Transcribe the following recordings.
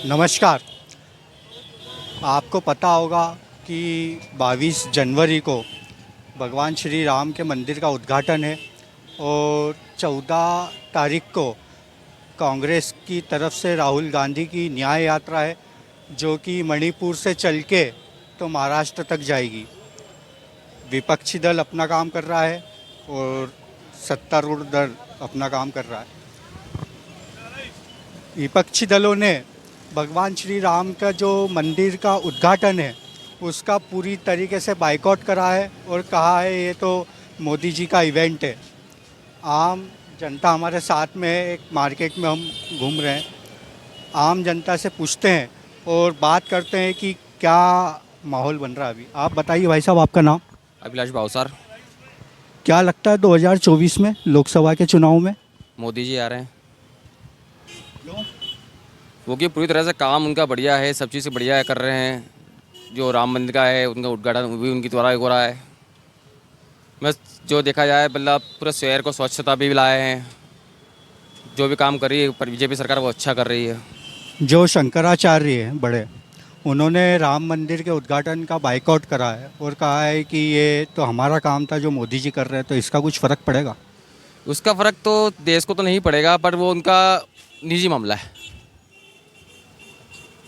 नमस्कार। आपको पता होगा कि 22 जनवरी को भगवान श्री राम के मंदिर का उद्घाटन है और 14 तारीख को कांग्रेस की तरफ से राहुल गांधी की न्याय यात्रा है, जो कि मणिपुर से चल के तो महाराष्ट्र तक जाएगी। विपक्षी दल अपना काम कर रहा है और सत्तारूढ़ दल अपना काम कर रहा है। विपक्षी दलों ने भगवान श्री राम का जो मंदिर का उद्घाटन है उसका पूरी तरीके से बाइकआउट करा है और कहा है ये तो मोदी जी का इवेंट है। आम जनता हमारे साथ में है, एक मार्केट में हम घूम रहे हैं, आम जनता से पूछते हैं और बात करते हैं कि क्या माहौल बन रहा है अभी। आप बताइए भाई साहब, आपका नाम? अभिलाष भावसार। क्या लगता है 2024 में लोकसभा के चुनाव में मोदी जी आ रहे हैं वो कि पूरी तरह से काम उनका बढ़िया है, सब चीज़ से बढ़िया है कर रहे हैं। जो राम मंदिर का है उनका उद्घाटन भी उनकी द्वारा हो रहा है। बस जो देखा जाए मतलब पूरे शहर को स्वच्छता भी लाए हैं। जो भी काम कर रही है पर बीजेपी सरकार वो अच्छा कर रही है। जो शंकराचार्य हैं बड़े, उन्होंने राम मंदिर के उद्घाटन का बाइकआउट करा है और कहा है कि ये तो हमारा काम था जो मोदी जी कर रहे हैं, तो इसका कुछ फ़र्क पड़ेगा? उसका फ़र्क तो देश को तो नहीं पड़ेगा, पर वो उनका निजी मामला है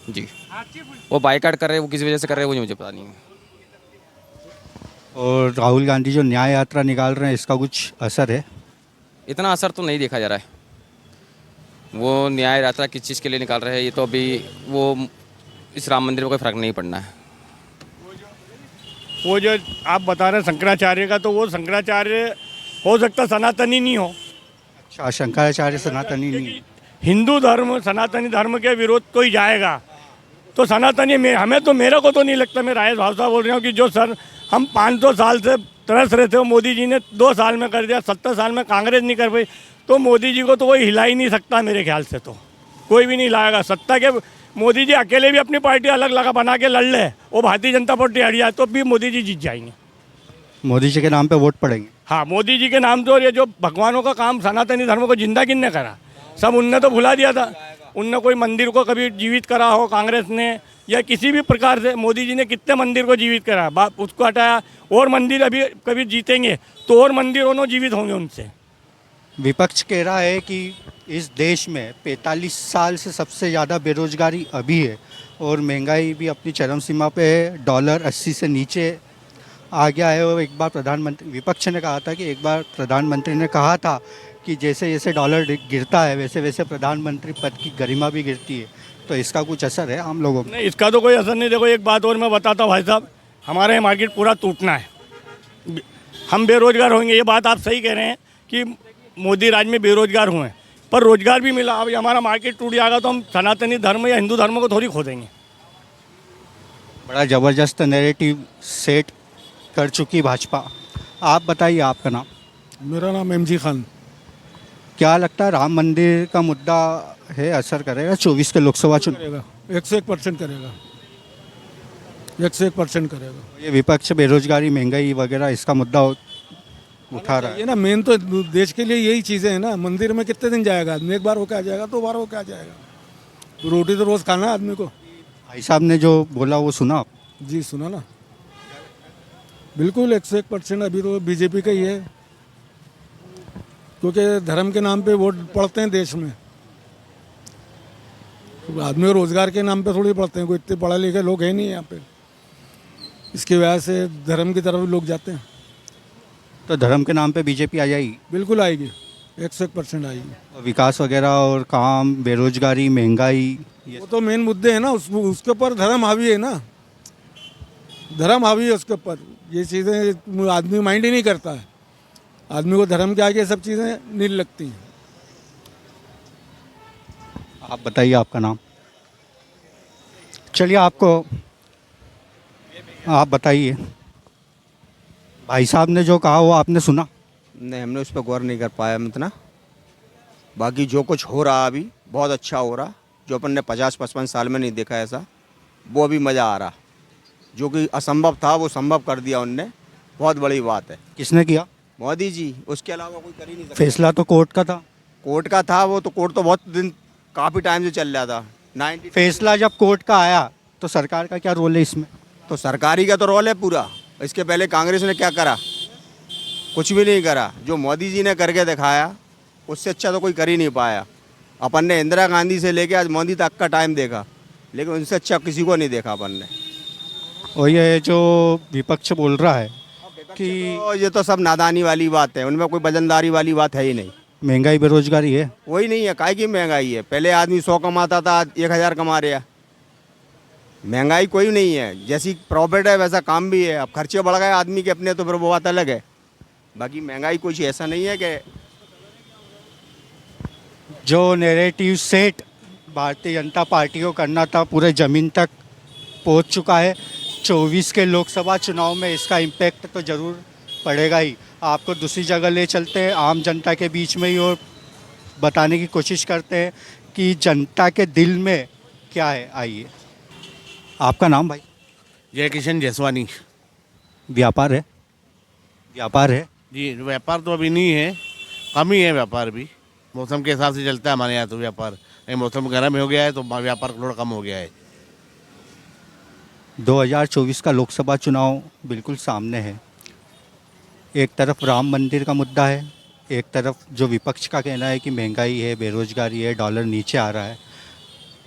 जी। वो बाइकआउट कर रहे हैं, वो किस वजह से कर रहे हैं वो मुझे पता नहीं है। और राहुल गांधी जो न्याय यात्रा निकाल रहे हैं, इसका कुछ असर है? इतना असर तो नहीं देखा जा रहा है। वो न्याय यात्रा किस चीज़ के लिए निकाल रहे हैं ये तो अभी वो इस राम मंदिर में कोई फ़र्क नहीं पड़ना है। वो जो आप बता रहे हैं शंकराचार्य का, तो वो शंकराचार्य हो सकता सनातनी नहीं हो। अच्छा, शंकराचार्य सनातनी नहीं? हिंदू धर्म सनातनी धर्म के विरोध कोई जाएगा तो सनातनी में हमें तो मेरे को तो नहीं लगता। मैं राजेश भावसा बोल रहा हूँ कि जो सर हम 500 साल से तरस रहे थे, वो मोदी जी ने 2 साल में कर दिया। 70 साल में कांग्रेस नहीं कर पाई, तो मोदी जी को तो कोई हिला ही नहीं सकता। मेरे ख्याल से तो कोई भी नहीं लाएगा सत्ता के। मोदी जी अकेले भी अपनी पार्टी अलग लगा बना के लड़ ले, वो भारतीय जनता पार्टी हट जाए तो भी मोदी जी जीत जाएंगे। मोदी जी के नाम पे वोट पड़ेंगे? हाँ, मोदी जी के नाम तो ये जो भगवानों का काम सनातनी धर्म को जिंदा किसने करा? सब उनने तो भुला दिया था। उनने कोई मंदिर को कभी जीवित करा हो कांग्रेस ने या किसी भी प्रकार से? मोदी जी ने कितने मंदिर को जीवित करा, उसको हटाया। और मंदिर अभी कभी जीतेंगे तो और मंदिर उन्होंने जीवित होंगे उनसे। विपक्ष कह रहा है कि इस देश में 45 साल से सबसे ज़्यादा बेरोजगारी अभी है और महंगाई भी अपनी चरम सीमा पे है। डॉलर 80 से नीचे आ गया है। और एक बार प्रधानमंत्री, विपक्ष ने कहा था कि एक बार प्रधानमंत्री ने कहा था कि जैसे जैसे डॉलर गिरता है वैसे वैसे प्रधानमंत्री पद की गरिमा भी गिरती है। तो इसका कुछ असर है आम लोगों में? नहीं, इसका तो कोई असर नहीं। देखो एक बात और मैं बताता हूँ भाई साहब, हमारे मार्केट पूरा टूटना है, हम बेरोजगार होंगे। ये बात आप सही कह रहे हैं कि मोदी राज में बेरोजगार हुए हैं, पर रोजगार भी मिला। अब हमारा मार्केट टूट जाएगा तो हम सनातनी धर्म या हिंदू धर्म को थोड़ी खो देंगे। बड़ा ज़बरदस्त नैरेटिव सेट कर चुकी भाजपा। आप बताइए, आपका नाम? मेरा नाम एमजी खान। क्या लगता है राम मंदिर का मुद्दा है, असर करेगा 24 के लोकसभा चुनाव? करेगा, 101% करेगा, 101% करेगा। ये विपक्ष बेरोजगारी, महंगाई वगैरह इसका मुद्दा उठा रहा है। ये ना मेन तो देश के लिए यही चीज़ें हैं ना। मंदिर में कितने दिन जाएगा आदमी? एक बार होके आ जाएगा, 2 बार होके आ जाएगा। रोटी तो रोज़ खाना है आदमी को। भाई साहब ने जो बोला वो सुना आप? जी सुना ना, बिल्कुल 101% अभी तो बीजेपी का ही है, क्योंकि धर्म के नाम पे वोट पड़ते हैं देश में। तो आदमी को रोजगार के नाम पे थोड़ी पड़ते हैं, कोई इतने पढ़े लिखे लोग हैं नहीं यहाँ पे। इसकी वजह से धर्म की तरफ लोग जाते हैं। तो धर्म के नाम पे बीजेपी आ जाएगी? बिल्कुल आएगी, 101% आएगी। और विकास वगैरह और काम, बेरोजगारी, महंगाई, वो तो मेन मुद्दे हैं ना, उसके ऊपर धर्म हावी है ना। धर्म हावी है उसके ऊपर। ये चीज़ें आदमी माइंड ही नहीं करता है। आदमी को धर्म के आगे सब चीज़ें नहीं लगती हैं। आप बताइए, आपका नाम? चलिए, आप बताइए। भाई साहब ने जो कहा वो आपने सुना? नहीं, हमने उस पर गौर नहीं कर पाया इतना। बाकी जो कुछ हो रहा अभी बहुत अच्छा हो रहा, जो अपन ने 50-55 साल में नहीं देखा ऐसा, वो अभी मज़ा आ रहा। जो कि असंभव था वो संभव कर दिया उनने, बहुत बड़ी बात है। किसने किया? मोदी जी, उसके अलावा कोई कर ही नहीं सकता। फैसला तो कोर्ट का था। कोर्ट का था वो, तो कोर्ट तो बहुत दिन काफ़ी टाइम से चल रहा था। 90 फैसला जब कोर्ट का आया तो सरकार का क्या रोल है इसमें? तो सरकारी का तो रोल है पूरा। इसके पहले कांग्रेस ने क्या करा? कुछ भी नहीं करा। जो मोदी जी ने करके दिखाया उससे अच्छा तो कोई कर ही नहीं पाया। अपन ने इंदिरा गांधी से लेके आज मोदी तक का टाइम देखा, लेकिन उनसे अच्छा किसी को नहीं देखा अपन ने। और ये जो विपक्ष बोल रहा है कि तो ये तो सब नादानी वाली बात है, उनमें कोई वजनदारी वाली बात है ही नहीं। महंगाई बेरोजगारी है, वही नहीं है, काहे की महंगाई है? पहले आदमी 100 कमाता था, आज 1000 कमा रहा। महंगाई कोई नहीं है, जैसी प्रॉफिट है वैसा काम भी है। अब खर्चे बढ़ गए आदमी के अपने, तो फिर वो बात अलग है। बाकी महंगाई कुछ ऐसा नहीं है कि जो narrative set Bharatiya Janata party को करना था पूरे ज़मीन तक पहुंच चुका है। 24 के लोकसभा चुनाव में इसका इम्पैक्ट तो ज़रूर पड़ेगा ही। आपको दूसरी जगह ले चलते हैं, आम जनता के बीच में ही, और बताने की कोशिश करते हैं कि जनता के दिल में क्या है। आइए, आपका नाम भाई? जय किशन जयसवानी व्यापार है? व्यापार है जी। व्यापार तो अभी नहीं है, कम ही है व्यापार भी। मौसम के हिसाब से चलता है हमारे यहाँ तो व्यापार। नहीं, मौसम गर्म हो गया है तो व्यापार थोड़ा कम हो गया है। 2024 का लोकसभा चुनाव बिल्कुल सामने है। एक तरफ राम मंदिर का मुद्दा है, एक तरफ जो विपक्ष का कहना है कि महंगाई है, बेरोजगारी है, डॉलर नीचे आ रहा है।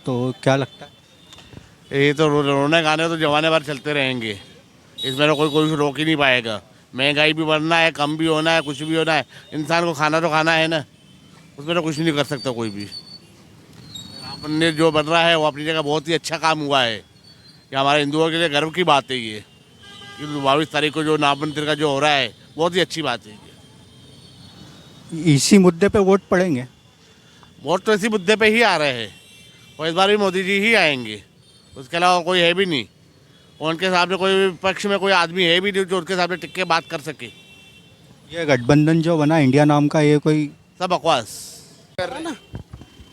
तो क्या लगता है? ये तो रोने गाने तो जमाने भर चलते रहेंगे, इसमें तो कोई रोक ही नहीं पाएगा। महंगाई भी बढ़ना है, कम भी होना है, कुछ भी होना है, इंसान को खाना तो खाना है ना, उसमें तो कुछ नहीं कर सकता कोई भी। राम मंदिर जो बन रहा है वो अपनी जगह बहुत ही अच्छा काम हुआ है। ये हमारे हिंदुओं के लिए गर्व की बात है ये, कि 22 तारीख को जो राम मंदिर का जो हो रहा है बहुत ही अच्छी बात है ये। इसी मुद्दे पे वोट पड़ेंगे? वोट तो इसी मुद्दे पे ही आ रहे हैं, और इस बार भी मोदी जी ही आएंगे, उसके अलावा कोई है भी नहीं। और उनके सामने कोई पक्ष में कोई आदमी है भी नहीं जो उनके सामने टिक के बात कर सके। ये गठबंधन जो बना इंडिया नाम का, ये कोई सब बकवास।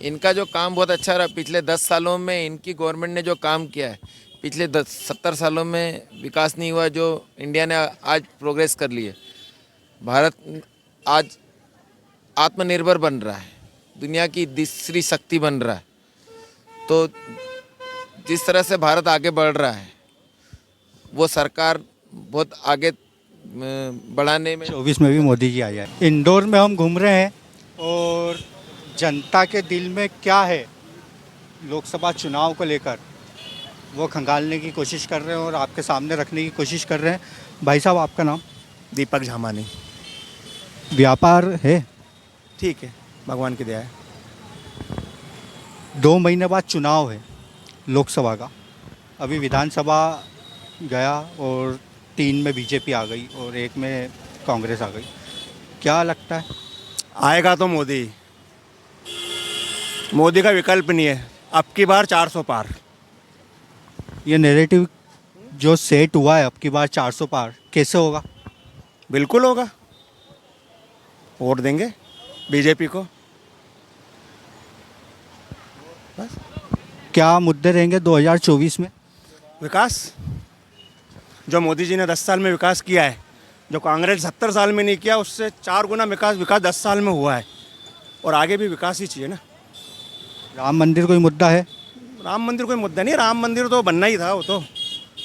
इनका जो काम बहुत अच्छा रहा पिछले 10 सालों में। इनकी गवर्नमेंट ने जो काम किया है पिछले 70 सालों में, विकास नहीं हुआ जो इंडिया ने आज प्रोग्रेस कर ली है। भारत आज आत्मनिर्भर बन रहा है, दुनिया की तीसरी शक्ति बन रहा है। तो जिस तरह से भारत आगे बढ़ रहा है वो सरकार बहुत आगे बढ़ाने में। 24 में भी मोदी जी आ जाए। इंदौर में हम घूम रहे हैं और जनता के दिल में क्या है लोकसभा चुनाव को लेकर, वो खंगालने की कोशिश कर रहे हैं और आपके सामने रखने की कोशिश कर रहे हैं। भाई साहब, आपका नाम? दीपक झामानी। व्यापार है? ठीक है, भगवान की दया है। 2 महीने बाद चुनाव है लोकसभा का। अभी विधानसभा गया और 3 में बीजेपी आ गई और 1 में कांग्रेस आ गई। क्या लगता है? आएगा तो मोदी। मोदी का विकल्प नहीं है। अब की बार 400 पार। ये नैरेटिव जो सेट हुआ है अब की बार 400 पार, कैसे होगा? बिल्कुल होगा, वोट देंगे बीजेपी को। बस। क्या मुद्दे रहेंगे 2024 में? विकास, जो मोदी जी ने 10 साल में विकास किया है, जो कांग्रेस 70 साल में नहीं किया, उससे 4 गुना विकास 10 साल में हुआ है। और आगे भी विकास ही चाहिए ना। राम मंदिर कोई मुद्दा है? राम मंदिर कोई मुद्दा नहीं। राम मंदिर तो बनना ही था, वो तो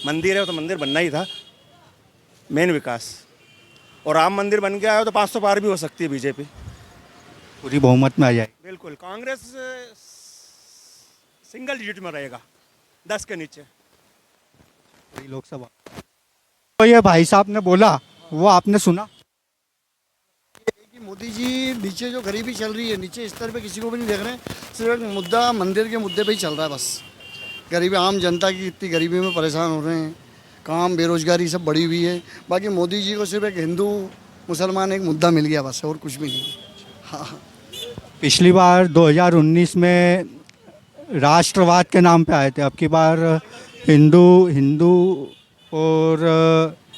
मंदिर है, वो तो मंदिर बनना ही था। मेन विकास, और राम मंदिर बन गया है तो 500 पार भी हो सकती है बीजेपी। पूरी बहुमत में आ जाए? बिल्कुल। कांग्रेस सिंगल डिजिट में रहेगा, 10 के नीचे। लोकसभा तो ये भाई साहब ने बोला, वो आपने सुना? कि मोदी जी नीचे जो गरीबी चल रही है, नीचे स्तर पे किसी को भी नहीं देख रहे हैं। सिर्फ एक मुद्दा मंदिर के मुद्दे पे ही चल रहा है बस। गरीबी, आम जनता की इतनी गरीबी में परेशान हो रहे हैं, काम, बेरोजगारी सब बढ़ी हुई है। बाकी मोदी जी को सिर्फ एक हिंदू मुसलमान एक मुद्दा मिल गया बस, और कुछ भी नहीं। हाँ, पिछली बार 2019 में राष्ट्रवाद के नाम पे आए थे, अब की बार हिंदू और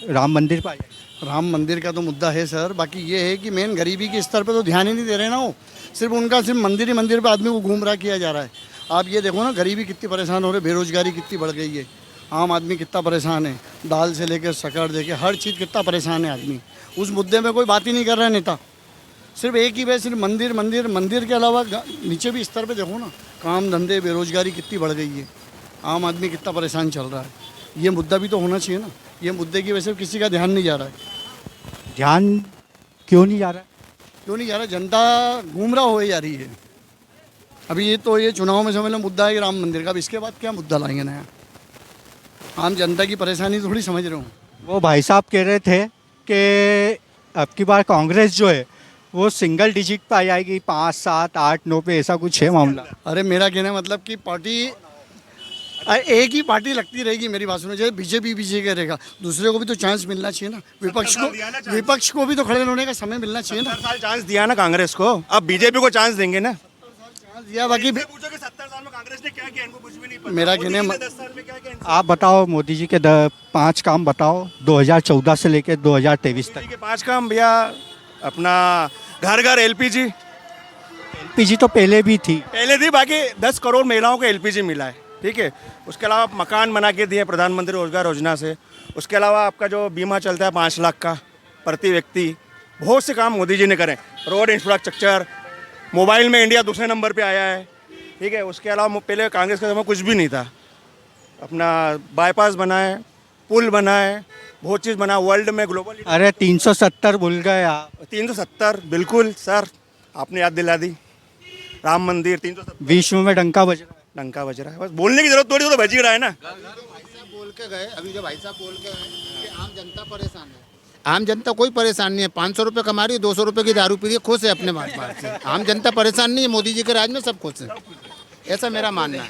राम मंदिर पे आ जाए। राम मंदिर का तो मुद्दा है सर। बाकी ये है कि मेन गरीबी के स्तर पे तो ध्यान ही नहीं दे रहे ना वो। सिर्फ उनका सिर्फ मंदिर ही मंदिर पे आदमी को घूम रहा किया जा रहा है। आप ये देखो ना, गरीबी कितनी परेशान हो रही है, बेरोजगारी कितनी बढ़ गई है, आम आदमी कितना परेशान है, दाल से लेकर शक्कर देके हर चीज़ कितना परेशान है आदमी। उस मुद्दे में कोई बात ही नहीं कर रहा है नेता। सिर्फ एक ही वजह, सिर्फ मंदिर मंदिर मंदिर के अलावा नीचे भी स्तर पे देखो ना, काम धंधे बेरोजगारी कितनी बढ़ गई है, आम आदमी कितना परेशान चल रहा है। ये मुद्दा भी तो होना चाहिए ना। ये मुद्दे की वजह से किसी का ध्यान नहीं जा रहा है। ध्यान क्यों नहीं जा रहा? क्यों नहीं जा रहा? जनता गुमराह हो जा रही है। अभी ये चुनाव में समझ लो मुद्दा है कि राम मंदिर का, अब इसके बाद क्या मुद्दा लाएंगे नया? आम जनता की परेशानी थोड़ी समझ रहे हो। वो भाई साहब कह रहे थे कि अब की बार कांग्रेस जो है वो सिंगल डिजिट पे आ जाएगी, 5, 7, 8, 9 पे, ऐसा कुछ है मामला? अरे मेरा कहना मतलब कि पार्टी एक ही पार्टी लगती रहेगी। मेरी बात सुनो, जैसे बीजेपी पीछे करेगा, दूसरे को भी तो चांस मिलना चाहिए ना। विपक्ष को भी तो खड़े होने का समय मिलना चाहिए ना। 70 साल चांस दिया ना कांग्रेस को, अब बीजेपी को चांस देंगे ना। चांस दिया, बाकी 70 साल में कांग्रेस ने क्या किया, इनको कुछ भी नहीं पता। मेरा कहना 10 साल में क्या किया? आप बताओ, मोदी जी के 5 काम बताओ 2014 से लेकर 2023 तक। के 5 काम भैया, अपना घर घर एलपीजी। एलपीजी तो पहले भी थी। पहले थी, बाकी 10 करोड़ महिलाओं को एलपीजी मिला है, ठीक है। उसके अलावा मकान बना के दिए प्रधानमंत्री रोजगार योजना से। उसके अलावा आपका जो बीमा चलता है 5 लाख का प्रति व्यक्ति, बहुत से काम मोदी जी ने करे। रोड इंफ्रास्ट्रक्चर, मोबाइल में इंडिया दूसरे नंबर पे आया है, ठीक है। उसके अलावा पहले कांग्रेस के समय कुछ भी नहीं था। अपना बाईपास बनाए, पुल बनाए, बहुत चीज़ बना, वर्ल्ड में ग्लोबल। अरे 370 भूल गए आप। 370 बिल्कुल सर, आपने याद दिला दी। राम मंदिर 370 विश्व में डंका बज रहा है। डंका बज रहा है, बस बोलने की जरूरत थोड़ी, तो बज ही रहा है ना। बोल के गए, अभी जो भाई साहब बोल के गए कि आम जनता परेशान है। आम जनता कोई परेशान नहीं है। 500 रुपये कमा रही है, 200 रुपये की दारू पी रही है, खुश है अपने बात से। आम जनता परेशान नहीं है, मोदी जी के राज में सब खुश है, ऐसा मेरा मानना है।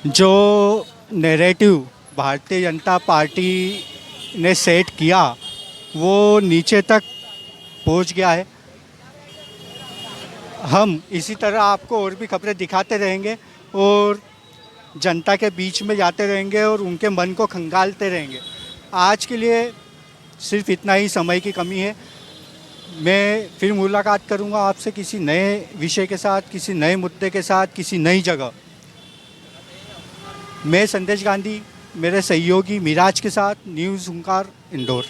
जो नैरेटिव भारतीय जनता पार्टी ने सेट किया वो नीचे तक पहुंच गया है। हम इसी तरह आपको और भी खबरें दिखाते रहेंगे और जनता के बीच में जाते रहेंगे और उनके मन को खंगालते रहेंगे। आज के लिए सिर्फ इतना ही समय की कमी है। मैं फिर मुलाकात करूंगा आपसे किसी नए विषय के साथ, किसी नए मुद्दे के साथ, किसी नई जगह। मैं संदेश गांधी, मेरे सहयोगी मिराज के साथ, न्यूज़ हुंकार इंदौर।